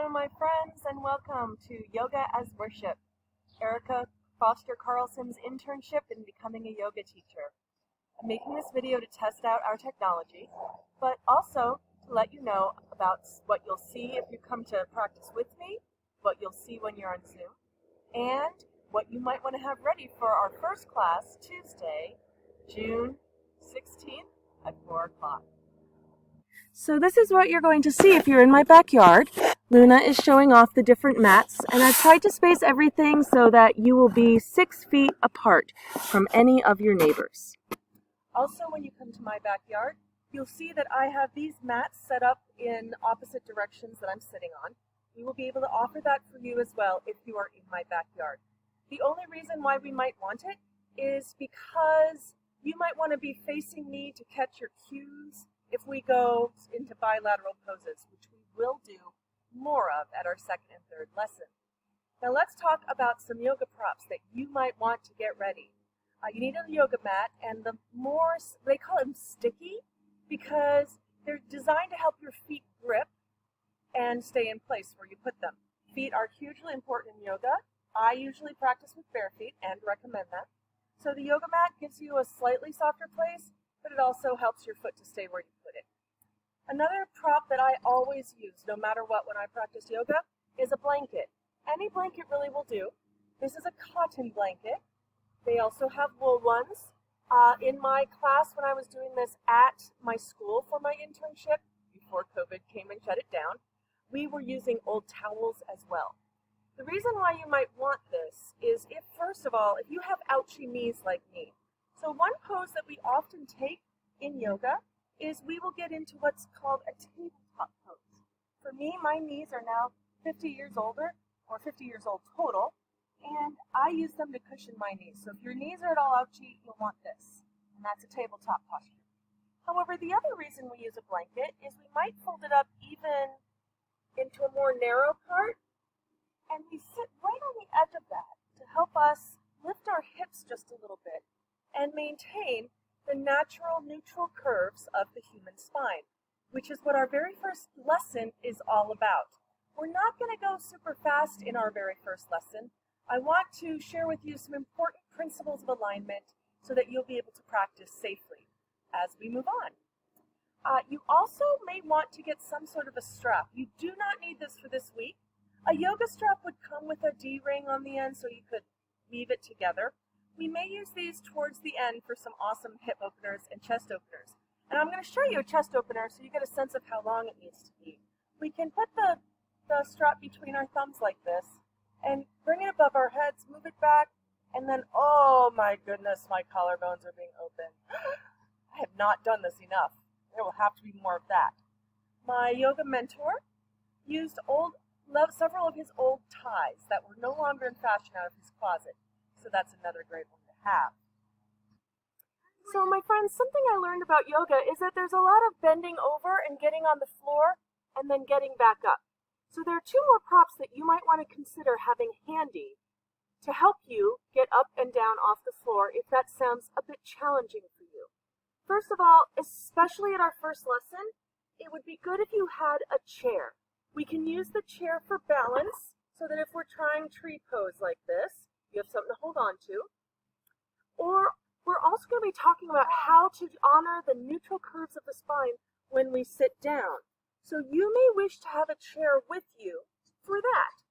Hello, my friends, and welcome to Yoga as Worship, Erica Foster Carlson's internship in becoming a yoga teacher. I'm making this video to test out our technology, but also to let you know about what you'll see if you come to practice with me, what you'll see when you're on Zoom, and what you might want to have ready for our first class Tuesday, June 16th at 4 o'clock. So this is what you're going to see if you're in my backyard. Luna is showing off the different mats, and I've tried to space everything so that you will be 6 feet apart from any of your neighbors. Also, when you come to my backyard, you'll see that I have these mats set up in opposite directions that I'm sitting on. We will be able to offer that for you as well if you are in my backyard. The only reason why we might want it is because you might want to be facing me to catch your cues if we go into bilateral poses, which we will do more of at our second and third lesson. Now let's talk about some yoga props that you might want to get ready. You need a yoga mat, and they call them sticky because they're designed to help your feet grip and stay in place where you put them. Feet are hugely important in yoga. I usually practice with bare feet and recommend that. So the yoga mat gives you a slightly softer place, but it also helps your foot to stay where you put it. Another prop that I always use, no matter what, when I practice yoga, is a blanket. Any blanket really will do. This is a cotton blanket. They also have wool ones. In my class, when I was doing this at my school for my internship, before COVID came and shut it down, we were using old towels as well. The reason why you might want this is first of all, if you have ouchy knees like me. So one pose that we often take in yoga is we will get into what's called a tabletop pose. For me, my knees are now 50 years older, or 50 years old total, and I use them to cushion my knees. So if your knees are at all ouchy, you'll want this, and that's a tabletop posture. However, the other reason we use a blanket is we might fold it up even into a more narrow part, and we sit right on the edge of that to help us lift our hips just a little bit and maintain the natural neutral curves of the human spine, which is what our very first lesson is all about. We're not going to go super fast in our very first lesson. I want to share with you some important principles of alignment so that you'll be able to practice safely as we move on. You also may want to get some sort of a strap. You do not need this for this week. A yoga strap would come with a D-ring on the end so you could weave it together. We may use these towards the end for some awesome hip openers and chest openers. And I'm going to show you a chest opener so you get a sense of how long it needs to be. We can put the strap between our thumbs like this and bring it above our heads, move it back, and then, oh my goodness, my collarbones are being open. I have not done this enough. There will have to be more of that. My yoga mentor used several of his old ties that were no longer in fashion out of his closet. So that's another great one to have. So my friends, something I learned about yoga is that there's a lot of bending over and getting on the floor and then getting back up. So there are 2 more props that you might want to consider having handy to help you get up and down off the floor if that sounds a bit challenging for you. First of all, especially at our first lesson, it would be good if you had a chair. We can use the chair for balance so that if we're trying tree pose like this, you have something to hold on to. Or we're also going to be talking about how to honor the neutral curves of the spine when we sit down. So you may wish to have a chair with you for that.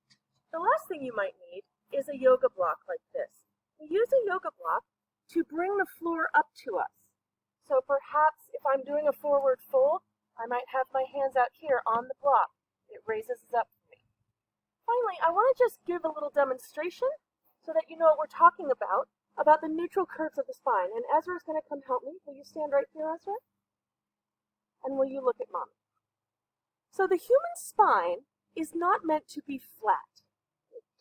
The last thing you might need is a yoga block like this. We use a yoga block to bring the floor up to us. So perhaps if I'm doing a forward fold, I might have my hands out here on the block. It raises us up for me. Finally, I want to just give a little demonstration so that you know what we're talking about the neutral curves of the spine. And Ezra's going to come help me. Will you stand right here, Ezra? And will you look at Mom? So the human spine is not meant to be flat.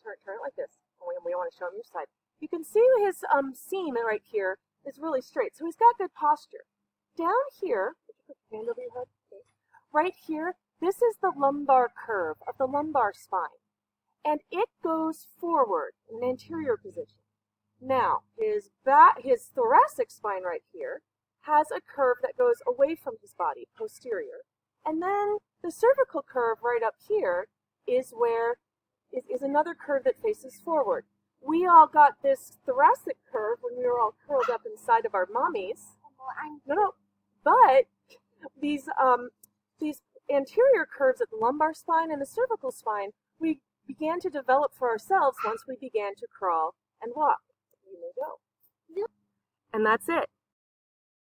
Turn it like this. We want to show him your side. You can see his seam right here is really straight. So he's got good posture. Down here, put your hand over your head. Okay. Right here, this is the lumbar curve of the lumbar spine. And it goes forward in an anterior position. Now, his thoracic spine right here has a curve that goes away from his body, posterior. And then the cervical curve right up here is another curve that faces forward. We all got this thoracic curve when we were all curled up inside of our mommies. No, but these anterior curves at the lumbar spine and the cervical spine, we began to develop for ourselves once we began to crawl and walk. You may go. And that's it.